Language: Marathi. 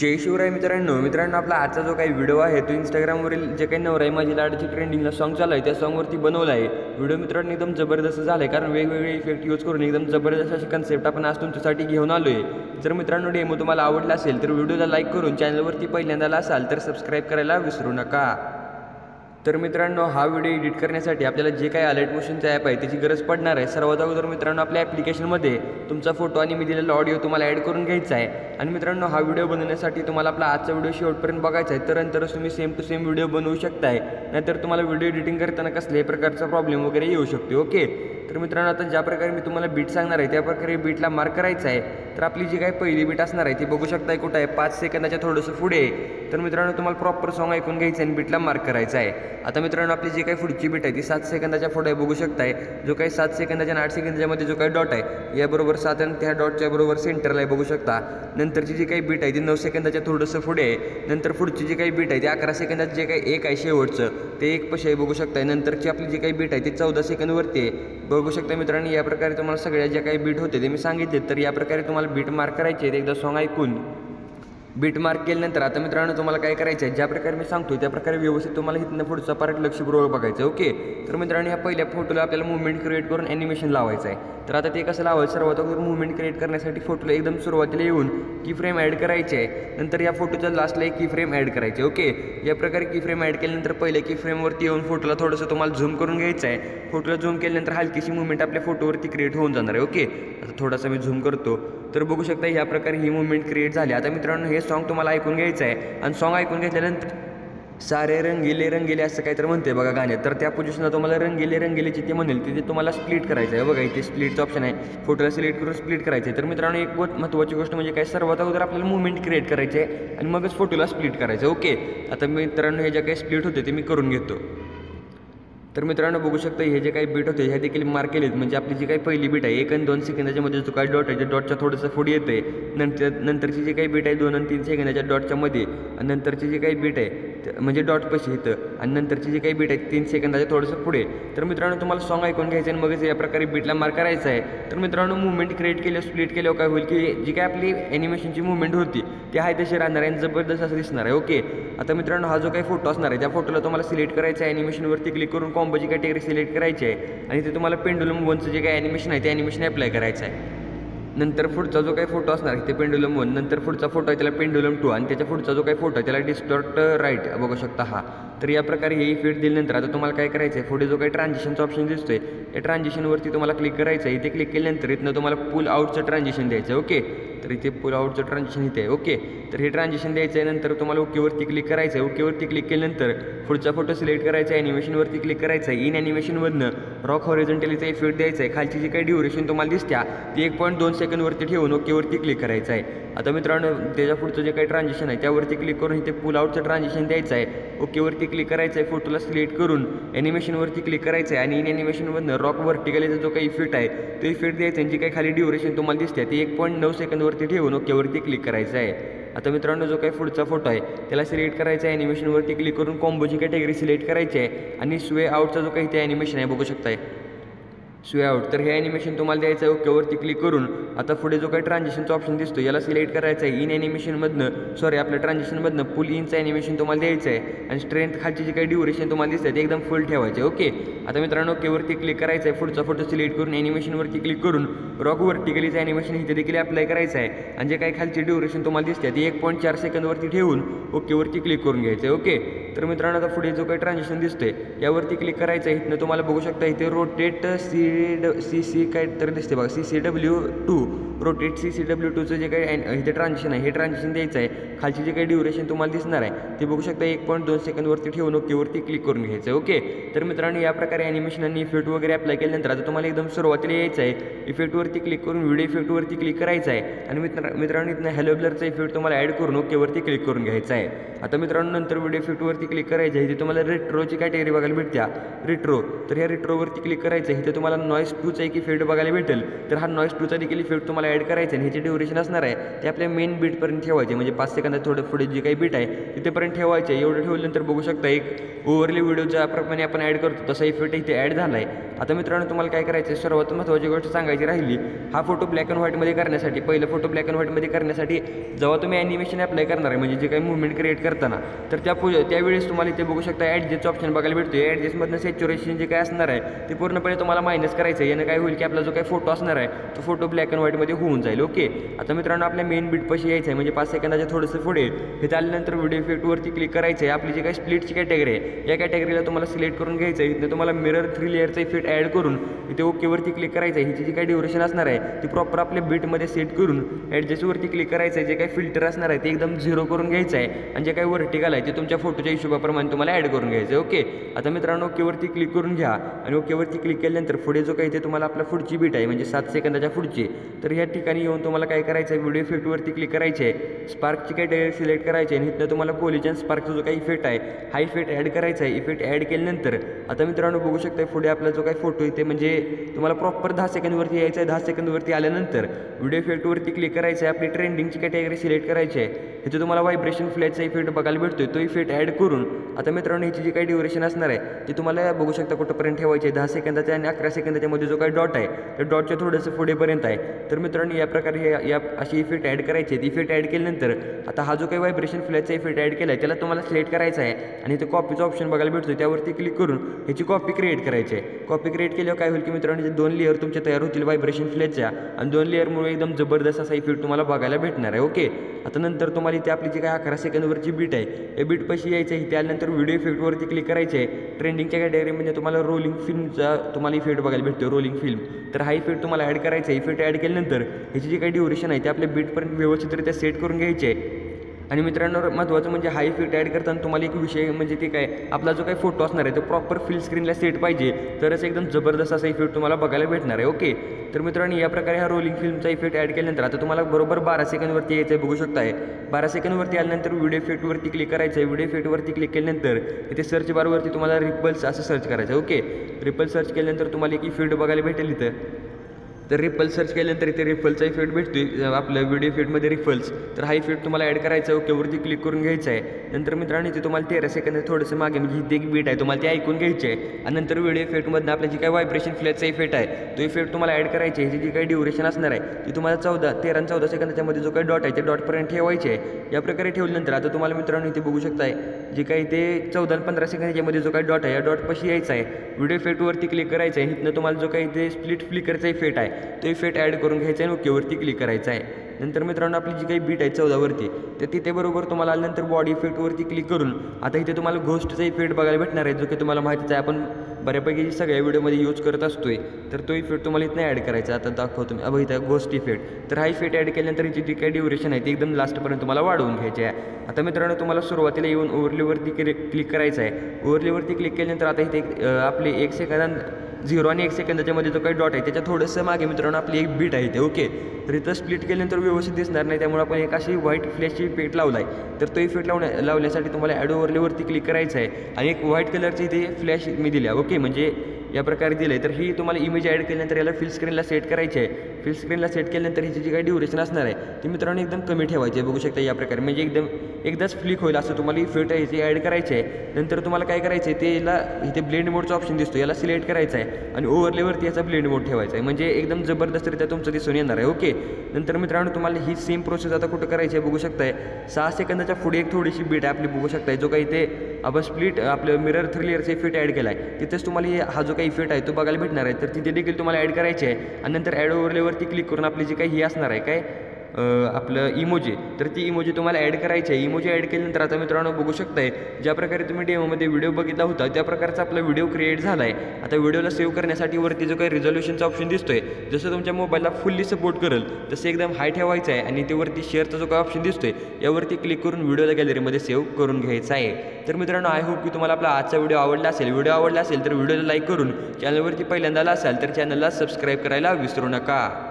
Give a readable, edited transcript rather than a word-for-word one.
जय शिवराय मित्रांनो आपला आजचा जो काही व्हिडिओ आहे तो इंस्टाग्रामवरील जे काही नवराई माझी लाडची ट्रेंडिंगला सॉन्ग चालू आहे त्या सॉन्गवरती बनवला आहे. व्हिडिओ मित्रांनो एकदम जबरदस्त झाला आहे, कारण वेगवेगळे इफेक्ट यूज करून एकदम जबरदस्त अशी कन्सेप्ट आपण आज तुमच्यासाठी घेऊन आलो आहे. जर मित्रांनो डेमो तुम्हाला आवडला असेल तर व्हिडिओला लाईक करून चॅनलवरती पहिल्यांदा असाल तर सबस्क्राईब करायला विसरू नका. तर मित्रांनो हा व्हिडिओ एडिट करण्यासाठी आपल्याला जे काही अलर्ट मोशनचं ॲप आहे त्याची गरज पडणार आहे. सर्वात अगोदर मित्रांनो आपल्या ॲप्लिकेशनमध्ये तुमचा फोटो आणि मी दिलेला ऑडिओ तुम्हाला ॲड करून घ्यायचा आहे. आणि मित्रांनो हा व्हिडिओ बनवण्यासाठी तुम्हाला आपला आजचा व्हिडिओ शेवटपर्यंत बघायचा आहे, तर नंतरच तुम्ही सेम टू सेम व्हिडिओ बनवू शकताय. नाहीतर तुम्हाला व्हिडिओ एडिटिंग करताना कसल्याही प्रकारचा प्रॉब्लेम वगैरे येऊ शकतो. ओके, तर मित्रांनो आता ज्या प्रकारे मी तुम्हाला बीट सांगणार आहे त्या प्रकारे बीटला मार्क करायचं आहे. तर आपली जी काही पहिली बीट असणार आहे ती बघू शकताय कुठं आहे, 5 सेकंदाच्या थोडंसं पुढे आहे. तर मित्रांनो तुम्हाला प्रॉपर सॉन्ग ऐकून घ्यायचं आहे आणि बीटला मार्क करायचं आहे. आता मित्रांनो आपली जी काही पुढची बीट आहे ती 7 सेकंदाच्या पुढे आहे बघू शकताय. जो काही 7 सेकंदाच्या आणि 8 सेकंदाच्या मध्ये जो काही डॉट आहे याबरोबर 7 आणि त्या डॉटच्या बरोबर सेंटरला आहे बघू शकता. नंतरची जी काही बीट आहे ती 9 सेकंदाच्या थोडंसं पुढे आहे. नंतर पुढची जी काही बीट आहे ती 11 सेकंदात जे काही एक आहे शेवटचं ते एक पशे आहे बघू शकताय. नंतरची आपली जी काही बीट आहे ती 14 सेकंदवरती आहे बघू शकता. मित्रांनो या प्रकारे तुम्हाला सगळ्या ज्या काही बीट होते ते मी सांगितले, तर या प्रकारे तुम्हाला बीट मार्क करायचे आहेत. एकदा सॉन्ग ऐकून बीट मार्क केल्यानंतर आता मित्रांनो तुम्हाला काय करायचं आहे, ज्या प्रकारे मी सांगतो त्या प्रकारे व्यवस्थित तुम्हाला इथनं पुढचा पार्ट लक्षपूर्वक बघायचं. ओके, तर मित्रांनो या पहिल्या फोटोला आपल्याला मुवमेंट क्रिएट करून ॲनिमेशन लावायचं आहे. तर आता ते कसं लावायचं, सर्वात अगोदर मुवमेंट क्रिएट करण्यासाठी फोटोला एकदम सुरुवातीला येऊन की फ्रेम ॲड करायचे आहे. नंतर या फोटोच्या लास्टला एक की फ्रेम ॲड करायचे. ओके, या प्रकारे की फ्रेम ॲड केल्यानंतर पहिले की फ्रेमवरती येऊन फोटोला थोडंसं तुम्हाला झूम करून घ्यायचं आहे. फोटोला झूम केल्यानंतर हलकीशी मुवमेंट आपल्या फोटोवरती क्रिएट होऊन जाणार आहे. ओके, आता थोडासा मी झूम करतो तर बघू शकता ह्या प्रकारे ही मुवमेंट क्रिएट झाली. आता मित्रांनो हे सॉन्ग तुम्हाला ऐकून घ्यायचं आहे आणि सॉन्ग ऐकून घेतल्यानंतर सारे रंगीले रंगीले असं काहीतरी म्हणते बघा गाण्यात, तर त्या पोझिशनला तुम्हाला रंगीले रंगीले जिथे म्हणेल तिथे तुम्हाला स्प्लिट करायचं आहे. बघा इथे स्प्लिटचं ऑप्शन आहे, फोटोला सिलेक्ट करून स्प्लिट करायचं आहे. तर मित्रांनो एक महत्त्वाची गोष्ट म्हणजे काय, सर्वात अगोदर आपल्याला मुवमेंट क्रिएट करायची आहे आणि मगच फोटोला स्प्लिट करायचं. ओके, आता मित्रांनो हे जे काही स्प्लिट होते ते मी करून घेतो. तर मित्रांनो बघू शकता हे जे काही बीट होते ह्या देखील मार्क केलेत. म्हणजे आपली जी काही पहिली बीट आहे 1 आणि 2 सेकंदाच्या मध्ये जो काही डॉट आहे त्या डॉटच्या थोडंसं पुढे येते. नंतरची जी काही बीट आहे 2 आणि 3 सेकंदाच्या डॉटच्या मध्ये, आणि नंतरची जी काही बीट आहे म्हणजे डॉट पशी इथं, आणि नंतरची जी काही बीट आहे 3 सेकंदाच्या थोडंसं पुढे. तर मित्रांनो तुम्हाला सॉन्ग ऐकून घ्यायचं आणि मगच या प्रकारे बीटला मार्क करायचं आहे. तर मित्रांनो मुवमेंट क्रिएट केलं स्प्लिट केल्यावर काय होईल की जी काय आपली ॲनिमेशनची मुवमेंट होती ती आहे तशी राहणार आहे आणि जबरदस्त असं दिसणार आहे. ओके, आता मित्रांनो हा जो काही फोटो असणार आहे त्या फोटोला तुम्हाला सिलेक्ट करायचा आहे. ॲनिमेशनवरती क्लिक करून कॉम्बोची कॅटेगरी सिलेक्ट करायची आहे आणि ते तुम्हाला पेंडुलम 1चं जे काही ॲनिमेशन आहे ते ॲनिमेशन अप्लाय करायचं आहे. नंतर पुढचा जो काही फोटो असणार आहे ते पेंडुलम 1, नंतर पुढचा फोटो आहे त्याला पेंडुलम 2 आणि त्याच्या पुढचा जो काही फोटो आहे त्याला डिस्टॉर्ट राईट बघू शकता हा. तर या प्रकारे हे इफेक्ट दिल्यानंतर आता तुम्हाला काय करायचं आहे, पुढे जो काही ट्रान्झिशनचा ऑप्शन दिसतोय या ट्रान्झिशनवरती तुम्हाला क्लिक करायचं आहे. इथे क्लिक केल्यानंतर इथनं तुम्हाला पुल आउटचं ट्रान्झिशन द्यायचं आहे. ओके, तर इथे पुल आउटचं ट्रान्झिशन इथे आहे. ओके, तर हे ट्रान्झिशन द्यायचं आहे. नंतर तुम्हाला ओकेवरती क्लिक करायचं आहे. ओकेवरती क्लिक केल्यानंतर पुढचा फोटो सिलेक्ट करायचा आहे, ॲनिमेशनवरती क्लिक करायचं आहे. इन ॲनिमेशनमधनं रॉक हॉरिझॉन्टलीचा इफेक्ट द्यायचा आहे. खालची जी काही ड्युरेशन तुम्हाला दिसत्या ती 1.2 सेकंदवरती ठेवून ओकेवरती क्लिक करायचं आहे. आता मित्रांनो त्याच्या पुढचं जे काही ट्रान्झिशन आहे त्यावरती क्लिक करून इथे पुल आउटचं ट्रान्झिशन द्यायचं आहे. ओकेवरती क्लिक करायचं आहे. फोटोला सिलेक्ट करून ॲनिमेशनवरती क्लिक करायचं आहे आणि इन ॲनिमेशनमधनं रॉक व्हर्टिकलीचा जो काही इफेक्ट आहे तो इफेक्ट द्यायचा आहे. जी काही खाली ड्युरेशन तुम्हाला दिसते ती 1.9 सेकंदवरती ठेवून ओकेवरती क्लिक करायचं आहे. आता मित्रांनो जो काही पुढचा फोटो आहे त्याला सिलेक्ट करायचा आहे. ॲनिमेशनवरती क्लिक करून कॉम्बोची कॅटेगरी सिलेक्ट करायची आहे आणि स्वे आउटचा जो काही ते ॲनिमेशन आहे बघू शकताय स्वे आउट, तर हे ॲनिमेशन तुम्हाला द्यायचं आहे. ओकेवरती क्लिक करून आता पुढे जो काही ट्रान्झिशनचा ऑप्शन दिसतो याला सिलेक्ट करायचं आहे. इन ॲनिमेशनमधनं आपल्या ट्रान्झिशनमधनं पुल इनचं ॲनिमेशन तुम्हाला द्यायचं आहे आणि स्ट्रेंथ खालची जी काही ड्युरेशन तुम्हाला दिसते ते एकदम फुल ठेवायचे. ओके, आता मित्रांनो ओकेवरती क्लिक करायचं आहे. पुढचा फोटो सिलेक्ट करून ॲनिमेशनवरती क्लिक करून रॉक व्हर्टिकलीचं ॲनिमेशन इथे देखील अप्लाय करायचं आहे आणि जे काही खालची ड्युरेशन तुम्हाला दिसते ती 1.4 सेकंदवरती ठेवून ओकेवरती क्लिक करून घ्यायचं आहे. ओके, तर मित्रांनो आता पुढे जो काही ट्रान्झिशन दिसते यावरती क्लिक करायचं आहे. इथनं तुम्हाला बघू शकता इथे रोटेट सी काय तर दिसते बघा CCW2 रोटेट CCW2चं जे काही इथे ट्रान्झिशन आहे हे ट्रान्झिशन द्यायचं आहे. खालची जे काही ड्युरेशन तुम्हाला दिसणार आहे ते बघू शकता 1.2 सेकंदवरती ठेवून ओकेवरती क्लिक करून घ्यायचं आहे. ओके, तर मित्रांनो या प्रकारे ॲनिमेशन आणि इफेक्ट वगैरे अप्लाय केल्यानंतर आता तुम्हाला एकदम सुरुवातीला यायचं आहे. इफेक्टवरती क्लिक करून व्हिडिओ इफेक्टवरती क्लिक करायचं आहे आणि मित्रांनो इथनं हॅलो ब्लरचा इफेक्ट तुम्हाला ॲड करून ओकेवरती क्लिक करून घ्यायचा आहे. आता मित्रांनो नंतर व्हिडिओ इफेक्टवरती क्लिक करायचं आहे. इथे तुम्हाला रेट्रोची कॅटेगरी बघायला भेटत्या रेट्रो, तर ह्या रेट्रोवरती क्लिक करायचं आहे. इथे तुम्हाला नॉईस 2चा एक इफेक्ट बघायला भेटेल, तर हा नॉईस 2चा देखील इफेक्ट तुम्हाला ॲड करायचं आणि ह्याची ड्युरेशन असणार आहे ते आपल्या मेन बीटपर्यंत ठेवायचे, म्हणजे 5 सेकंदात थोडं पुढे जी काही बीट आहे तिथेपर्यंत ठेवायचे. एवढं ठेवल्यानंतर बघू शकता एक ओव्हरली व्हिडिओ ज्याप्रमाणे आपण ॲड करतो तसा इफेक्ट इथे ॲड झाला आहे. आता मित्रांनो तुम्हाला काय करायचं आहे, सर्वात महत्त्वाची गोष्ट सांगायची राहिली, हा फोटो ब्लॅक अँड व्हाईटमध्ये करण्यासाठी, पहिलं फोटो ब्लॅक अँड व्हाईटमध्ये करण्यासाठी जेव्हा तुम्ही ॲनिमेशन अप्लाय करणार आहे म्हणजे जे काही मुवमेंट क्रिएट करताना, तर त्यावेळेस तुम्हाला इथे बघू शकता ॲडजस्टचं ऑप्शन बघायला भेटतो. ॲडजस्टमधनं सॅच्युरेशन जे काय असणार आहे ते पूर्णपणे तुम्हाला मायनस करायचं आहे. यानं काय होईल की आपला जो काही फोटो असणार आहे तो फोटो ब्लॅक अँड व्हाईटमध्ये होऊन जाईल. ओके, आता मित्रांनो आपल्या मेन बीटपाशी यायचं आहे, म्हणजे 5 सेकंदाच्या थोडंसं पुढे हे झाल्यानंतर व्हिडिओ इफेक्टवरती क्लिक करायचं आहे. आपली जी काही स्प्लिटची कॅटेगरी आहे या कॅटेगरीला तुम्हाला सिलेक्ट करून घ्यायचं आहे. इथं तुम्हाला मिरर 3 लेअरचा इफेक्ट ॲड करून इथे ओकेवरती क्लिक करायचं आहे. ह्याची जी काही ड्युरेशन असणार आहे ती प्रॉपर आपल्या बीटमध्ये सेट करून ॲडजस्टवरती क्लिक करायचं आहे. जे काही फिल्टर असणार आहे ते एकदम 0 करून घ्यायचं आहे आणि जे काही व्हर्टिकल आहे ते तुमच्या फोटोच्या हिशोबाप्रमाणे तुम्हाला ॲड करून घ्यायचं आहे. ओके, आता मित्रांनो ओकेवरती क्लिक करून घ्या आणि ओकेवरती क्लिक केल्यानंतर पुढे जो काही ते तुम्हाला आपल्या पुढची बीट आहे म्हणजे 7 सेकंदाच्या पुढची, तर ह्या ठिकाणी येऊन तुम्हाला काय करायचं आहे, व्हिडिओ इफेक्टवरती क्लिक करायचे आहे, स्पार्कची कॅटेगरी सिलेक्ट करायची आणि इथनं तुम्हाला कोलिजन स्पार्कचा जो काही इफेक्ट आहे हा इफेक्ट ॲड करायचा आहे. इफेक्ट ॲड केल्यानंतर आता मित्रांनो बघू शकता पुढे आपला जो काही फोटो इथे म्हणजे तुम्हाला प्रॉपर 10 सेकंदवरती यायचं आहे. 10 सेकंदवरती आल्यानंतर व्हिडिओ इफेक्टवरती क्लिक करायचं आहे, आपली ट्रेंडिंगची कॅटेगरी सिलेक्ट करायची आहे. इथे तुम्हाला व्हायब्रेशन फ्लॅशचा इफेक्ट बघायला भेटतोय, तो इफेक्ट ॲड करून आता मित्रांनो ह्याची जी काही ड्युरेशन असणार आहे ती तुम्हाला बघू शकता कुठंपर्यंत ठेवायची आहे. 10 सेकंदाच्या आणि 11 सेकंदाच्या मध्ये जो काही डॉट आहे त्या डॉटच्या थोडंसं पुढेपर्यंत आहे. तर मित्रांनो या प्रकारे या अशी इफेक्ट ॲड करायचे आहेत. इफेक्ट ॲड केल्यानंतर आता हा जो काही व्हायब्रेशन फ्लॅशचा इफेक्ट ॲड केला आहे त्याला तुम्हाला सिलेक्ट करायचा आहे आणि इथे कॉपीचा ऑप्शन बघायला भेटतो, त्यावरती क्लिक करून ह्याची कॉपी क्रिएट करायची आहे. कॉपी क्रिएट केल्यावर काय होईल की मित्रांनो 2 लेअर तुमचे तयार होतील व्हायब्रेशन फ्लॅशच्या आणि 2 लेअरमुळे एकदम जबरदस्त असा इफेक्ट तुम्हाला बघायला भेटणार आहे. ओके, आता नंतर तुम्हाला इथे आपली जी काही 11 सेकंदवरची बीट आहे या बीटपाशी यायचं आहे. त्यानंतर व्हिडिओ इफेक्टवरती क्लिक करायचे आहे. ट्रेंडिंगच्या कॅटेगरीमध्ये तुम्हाला रोलिंग फिल्मचा तुम्हाला इफेक्ट बघायला भेटतो, रोलिंग फिल्म, तर हा इफेक्ट तुम्हाला ॲड करायचा आहे. इफेक्ट ॲड केल्यानंतर ह्याची जी काही ड्युरेशन आहे ते आपल्या बीटपर्यंत व्यवस्थितरित्या सेट करून घ्यायचे आहे. आणि मित्रांनो महत्त्वाचं म्हणजे हा इफेक्ट ॲड करताना तुम्हाला एक विषय म्हणजे ते काय आपला जो काही फोटो असणार आहे तो प्रॉपर फुल स्क्रीनला सेट पाहिजे, तरच एकदम जबरदस्त असा इफेक्ट तुम्हाला बघायला भेटणार आहे. ओके, तर मित्रांनो या प्रकारे हा रोलिंग फिल्मचा इफेक्ट ॲड केल्यानंतर आता तुम्हाला बरोबर 12 सेकंदवरती यायचं आहे. बघू शकताय 12 सेकंदवरती आल्यानंतर व्हिडिओ इफेक्टवरती क्लिक करायचं आहे. व्हिडिओ इफेक्टवरती क्लिक केल्यानंतर इथे सर्च बारवरती तुम्हाला रिपल्स असं सर्च करायचं आहे. ओके, रिपल सर्च केल्यानंतर तुम्हाला एक इफेक्ट बघायला भेटेल इथं. तर रिपल सर्च केल्यानंतर इथे रिपलचा इफेक्ट भेटतो आपल्या व्हिडिओ इफेक्टमध्ये रिपल्स, तर हा इफेक्ट तुम्हाला ॲड करायचा आहे. ओकेवरती क्लिक करून घ्यायचा आहे. नंतर मित्रांनो इथे तुम्हाला 13 सेकंद थोडंसं मागे म्हणजे इथे एक बीट आहे तुम्हाला ते ऐकून घ्यायचे आहे आणि नंतर व्हिडिओ इफेक्टमधनं आपल्या जी काही व्हायब्रेशन फ्लॅशचा इफेक्ट आहे तो इफेक्ट तुम्हाला ॲड करायचे आहे. ह्याची जी काही ड्युरेशन असणार आहे ती तुम्हाला 13 आणि 14 सेकंदाच्या मध्ये जो काही डॉट आहे ते डॉटपर्यंत ठेवायचे आहे. या प्रकारे ठेवल्यानंतर आता तुम्हाला मित्रांनो इथे बघू शकताय जे काही ते 14 आणि 15 सेकंदाच्या मध्ये जो काही डॉट आहे या डॉटपाशी यायचा आहे. व्हिडिओ इफेक्टवरती क्लिक करायचं आहे. इथनं तुम्हाला जो काही ते स्प्लिट फ्लिकरचा इफेक्ट आहे तो इफेक्ट ॲड करून घ्यायचा आहे आणि ओकेवरती क्लिक करायचं आहे. नंतर मित्रांनो आपली जी काही बीट आहे 14वरती तर तिथे बरोबर तुम्हाला आल्यानंतर बॉडी इफेक्टवरती क्लिक करून आता इथे तुम्हाला घोस्टचा इफेक्ट बघायला भेटणार आहे, जो की तुम्हाला माहितीच आहे आपण बऱ्यापैकी सगळ्या व्हिडिओमध्ये यूज करत असतोय. तर तो इफेक्ट तुम्हाला इथं ॲड करायचा. आता दाखवतो मी अब इथं घोस्ट इफेक्ट, तर हा इफेक्ट ॲड केल्यानंतर याची जी काही ड्युरेशन आहे ती एकदम लास्टपर्यंत तुम्हाला वाढवून घ्यायची आहे. आता मित्रांनो तुम्हाला सुरुवातीला येऊन ओव्हरलेवरती क्लिक करायचं आहे. ओव्हरलेवरती क्लिक केल्यानंतर आता इथे आपले 1 सेकंद 0 आणि 1 सेकंदाच्या मध्ये जो काही डॉट आहे त्याच्या थोडंसं मागे मित्रांनो आपली एक बीट आहे ते. ओके, तर इथं स्प्लिट केल्यानंतर व्यवस्थित दिसणार नाही, त्यामुळे आपण एक अशी व्हाईट फ्लॅशची इफेक्ट लावला आहे. तर तो इफेक्ट लावण्यासाठी तुम्हाला ॲड ओव्हरलेवरती क्लिक करायचं आहे आणि एक व्हाईट कलरची इथे फ्लॅश मी दिल्या. ओके, म्हणजे या प्रकारे दिलं आहे. तर ही तुम्हाला इमेज ॲड केल्यानंतर याला फिल स्क्रीनला सेट करायची आहे. फिल स्क्रीनला सेट केल्यानंतर ह्याची जी काही ड्युरेशन असणार आहे ती मित्रांनो एकदम कमी ठेवायची आहे. बघू शकता या प्रकारे म्हणजे एकदम एकदाच फ्लिक होईल असं तुम्हाला इफेक्ट आहे ते ॲड करायचे आहे. नंतर तुम्हाला काय करायचं आहे ते याला इथे ब्लेंड मोडचा ऑप्शन दिसतो याला सिलेक्ट करायचा आहे आणि ओव्हरलेवरती याचा ब्लेंड मोड ठेवायचा आहे, म्हणजे एकदम जबरदस्तरित्या तुमचं दिसून येणार आहे. ओके, नंतर मित्रांनो तुम्हाला ही सेम प्रोसेस आता कुठं करायची आहे बघू शकताय. 6 सेकंदाच्या पुढे एक थोडीशी बीट आहे आपली बघू शकताय, जो काही ते आपण स्प्लिट आपलं मिरर 3 लेअरचा इफेक्ट ॲड केला आहे. तिथेच तुम्हाला हा जो काही इफेक्ट आहे तो बघायला भेटणार आहे. तर तिथे देखील तुम्हाला ॲड करायचे आहे आणि नंतर ॲड ओव्हरलेवरती क्लिक करून आपली जी काही ही असणार आहे काय आपलं इमोजी, तर ती इमोजी तुम्हाला ॲड करायची आहे. इमोजी ॲड केल्यानंतर आता मित्रांनो बघू शकताय ज्या प्रकारे तुम्ही डेमोमध्ये व्हिडिओ बघितला होता त्या प्रकारचा आपला व्हिडिओ क्रिएट झाला आहे. आता व्हिडिओला सेव्ह करण्यासाठी वरती जो काही रिझोल्युशनचा ऑप्शन दिसतोय जसं तुमच्या मोबाईलला फुल्ली सपोर्ट करेल तसं एकदम हाय ठेवायचं आहे आणि ते वरती शेअरचा जो काही ऑप्शन दिसतोय यावरती क्लिक करून व्हिडिओला गॅलरीमध्ये सेव्ह करून घ्यायचा आहे. तर मित्रांनो आय होप की तुम्हाला आपला आजचा व्हिडिओ आवडला असेल. व्हिडिओ आवडला असेल तर व्हिडिओला लाईक करून चॅनलवरती पहिल्यांदा आला असाल तर चॅनलला सबस्क्राईब करायला विसरू नका.